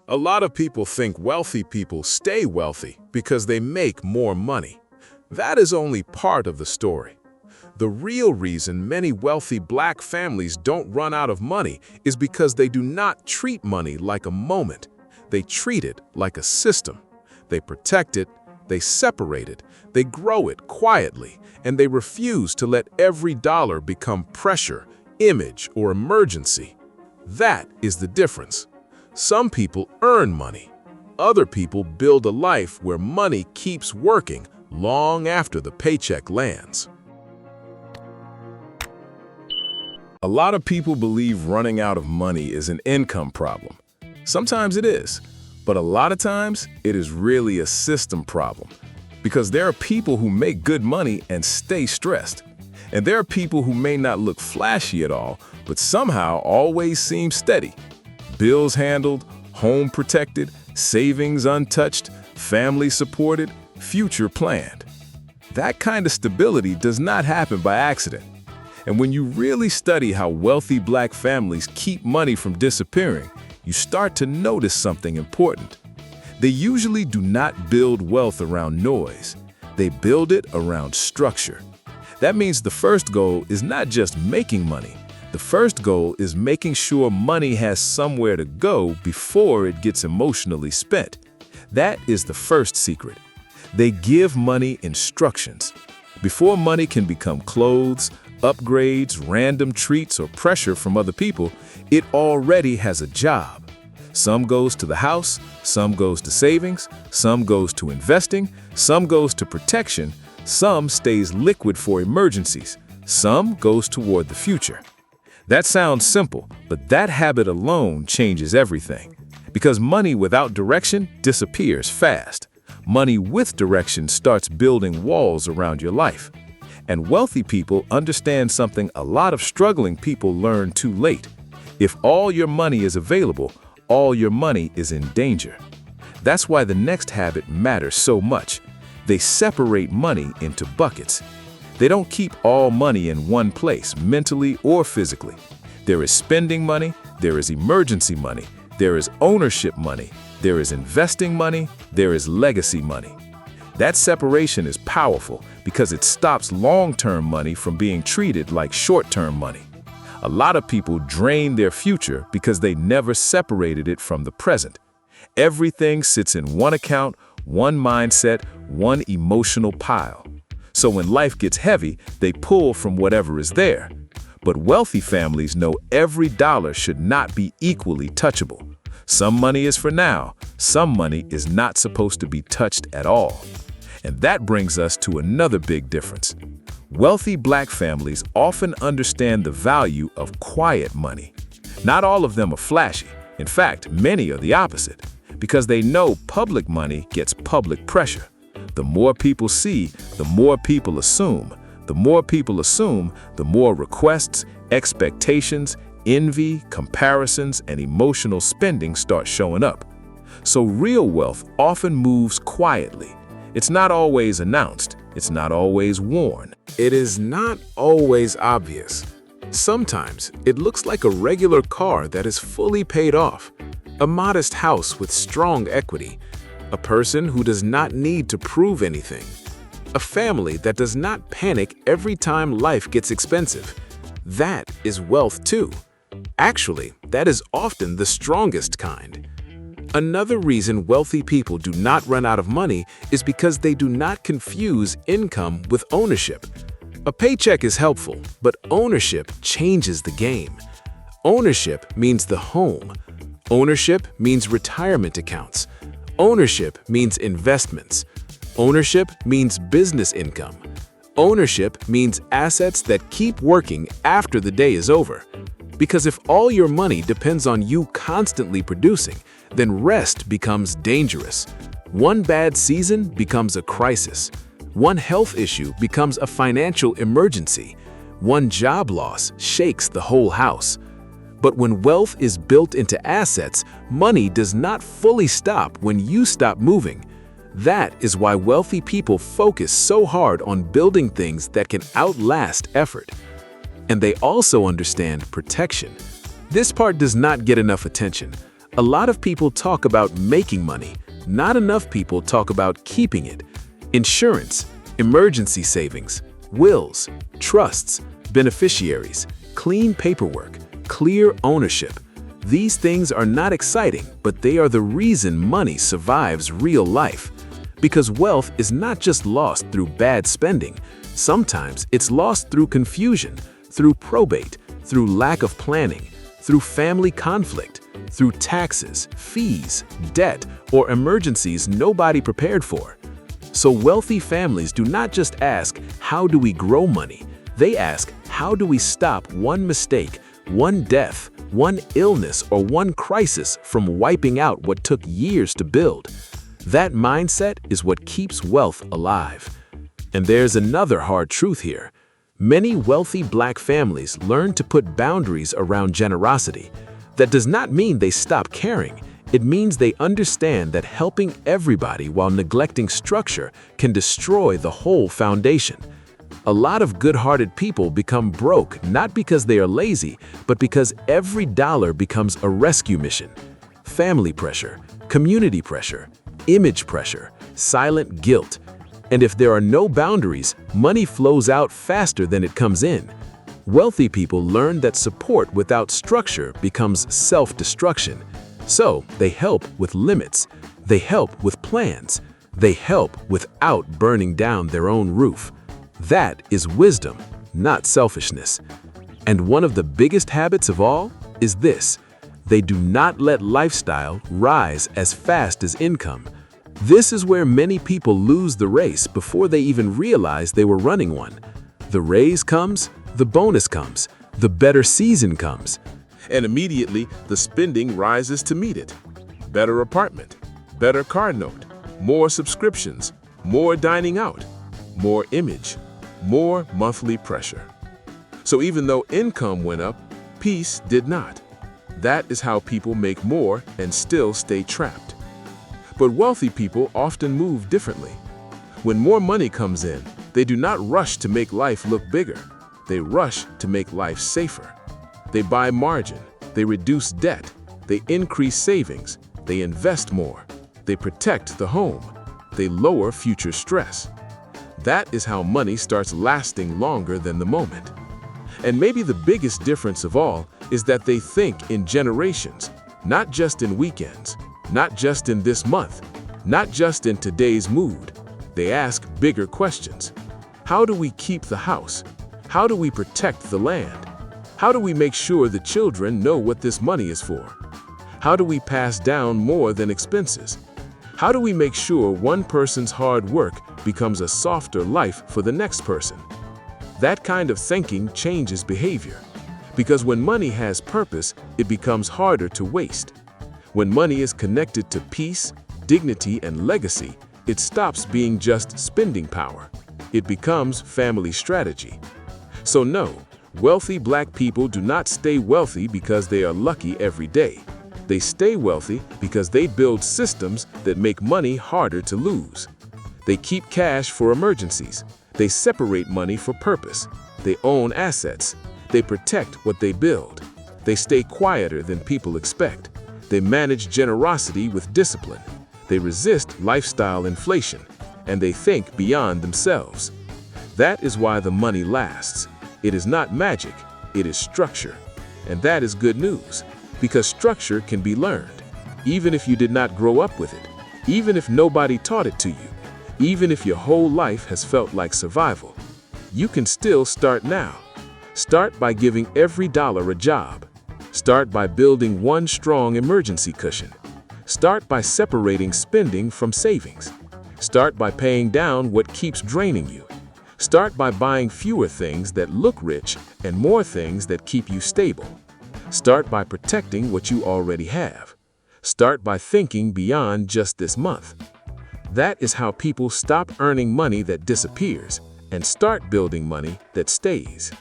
A lot of people think wealthy people stay wealthy because they make more money. That is only part of the story. The real reason many wealthy black families don't run out of money is because they do not treat money like a moment. They treat it like a system. They protect it, they separate it, they grow it quietly, and they refuse to let every dollar become pressure, image, or emergency. That is the difference. Some people earn money. Other people build a life where money keeps working long after the paycheck lands. A lot of people believe running out of money is an income problem. Sometimes it is, but a lot of times it is really a system problem. Because there are people who make good money and stay stressed. And there are people who may not look flashy at all, but somehow always seem steady. Bills handled, home protected, savings untouched, family supported, future planned. That kind of stability does not happen by accident. And when you really study how wealthy black families keep money from disappearing, you start to notice something important. They usually do not build wealth around noise. They build it around structure. That means the first goal is not just making money. The first goal is making sure money has somewhere to go before it gets emotionally spent. That is the first secret. They give money instructions. Before money can become clothes, upgrades, random treats, or pressure from other people, it already has a job. Some goes to the house, some goes to savings, some goes to investing, some goes to protection, some stays liquid for emergencies, some goes toward the future. That sounds simple, but that habit alone changes everything. Because money without direction disappears fast. Money with direction starts building walls around your life. And wealthy people understand something a lot of struggling people learn too late. If all your money is available, all your money is in danger. That's why the next habit matters so much. They separate money into buckets. They don't keep all money in one place, mentally or physically. There is spending money, there is emergency money, there is ownership money, there is investing money, there is legacy money. That separation is powerful because it stops long-term money from being treated like short-term money. A lot of people drain their future because they never separated it from the present. Everything sits in one account, one mindset, one emotional pile. So when life gets heavy, they pull from whatever is there. But wealthy families know every dollar should not be equally touchable. Some money is for now, some money is not supposed to be touched at all. And that brings us to another big difference. Wealthy black families often understand the value of quiet money. Not all of them are flashy. In fact, many are the opposite, because they know public money gets public pressure. The more people see, the more people assume. The more people assume, the more requests, expectations, envy, comparisons, and emotional spending start showing up. So real wealth often moves quietly. It's not always announced. It's not always worn. It is not always obvious. Sometimes it looks like a regular car that is fully paid off, a modest house with strong equity, a person who does not need to prove anything, a family that does not panic every time life gets expensive. That is wealth too. Actually, that is often the strongest kind. Another reason wealthy people do not run out of money is because they do not confuse income with ownership. A paycheck is helpful, but ownership changes the game. Ownership means the home. Ownership means retirement accounts. Ownership means investments. Ownership means business income. Ownership means assets that keep working after the day is over. Because if all your money depends on you constantly producing, then rest becomes dangerous. One bad season becomes a crisis. One health issue becomes a financial emergency. One job loss shakes the whole house. But when wealth is built into assets, money does not fully stop when you stop moving. That is why wealthy people focus so hard on building things that can outlast effort. And they also understand protection. This part does not get enough attention. A lot of people talk about making money. Not enough people talk about keeping it. Insurance, emergency savings, wills, trusts, beneficiaries, clean paperwork, clear ownership. These things are not exciting, but they are the reason money survives real life. Because wealth is not just lost through bad spending. Sometimes it's lost through confusion, through probate, through lack of planning, through family conflict, through taxes, fees, debt, or emergencies nobody prepared for. So wealthy families do not just ask, how do we grow money? They ask, how do we stop one mistake, one death, one illness, or one crisis from wiping out what took years to build? That mindset is what keeps wealth alive. And there's another hard truth here. Many wealthy Black families learn to put boundaries around generosity. That does not mean they stop caring. It means they understand that helping everybody while neglecting structure can destroy the whole foundation. A lot of good-hearted people become broke not because they are lazy, but because every dollar becomes a rescue mission. Family pressure, community pressure, image pressure, silent guilt. And if there are no boundaries, money flows out faster than it comes in. Wealthy people learn that support without structure becomes self-destruction. So they help with limits. They help with plans. They help without burning down their own roof. That is wisdom, not selfishness. And one of the biggest habits of all is this: they do not let lifestyle rise as fast as income. This is where many people lose the race before they even realize they were running one. The raise comes, the bonus comes, the better season comes. And immediately, the spending rises to meet it. Better apartment, better car note, more subscriptions, more dining out, more image, more monthly pressure. So even though income went up, peace did not. That is how people make more and still stay trapped. But wealthy people often move differently. When more money comes in, they do not rush to make life look bigger. They rush to make life safer. They buy margin, they reduce debt, they increase savings, they invest more, they protect the home, they lower future stress. That is how money starts lasting longer than the moment. And maybe the biggest difference of all is that they think in generations, not just in weekends, not just in this month, not just in today's mood. They ask bigger questions. How do we keep the house? How do we protect the land? How do we make sure the children know what this money is for? How do we pass down more than expenses? How do we make sure one person's hard work becomes a softer life for the next person? That kind of thinking changes behavior. Because when money has purpose, it becomes harder to waste. When money is connected to peace, dignity, and legacy, it stops being just spending power. It becomes family strategy. So no, wealthy Black people do not stay wealthy because they are lucky every day. They stay wealthy because they build systems that make money harder to lose. They keep cash for emergencies. They separate money for purpose. They own assets. They protect what they build. They stay quieter than people expect. They manage generosity with discipline. They resist lifestyle inflation. And they think beyond themselves. That is why the money lasts. It is not magic, it is structure. And that is good news, because structure can be learned, even if you did not grow up with it, even if nobody taught it to you, even if your whole life has felt like survival. You can still start now. Start by giving every dollar a job. Start by building one strong emergency cushion. Start by separating spending from savings. Start by paying down what keeps draining you. Start by buying fewer things that look rich and more things that keep you stable. Start by protecting what you already have. Start by thinking beyond just this month. That is how people stop earning money that disappears and start building money that stays.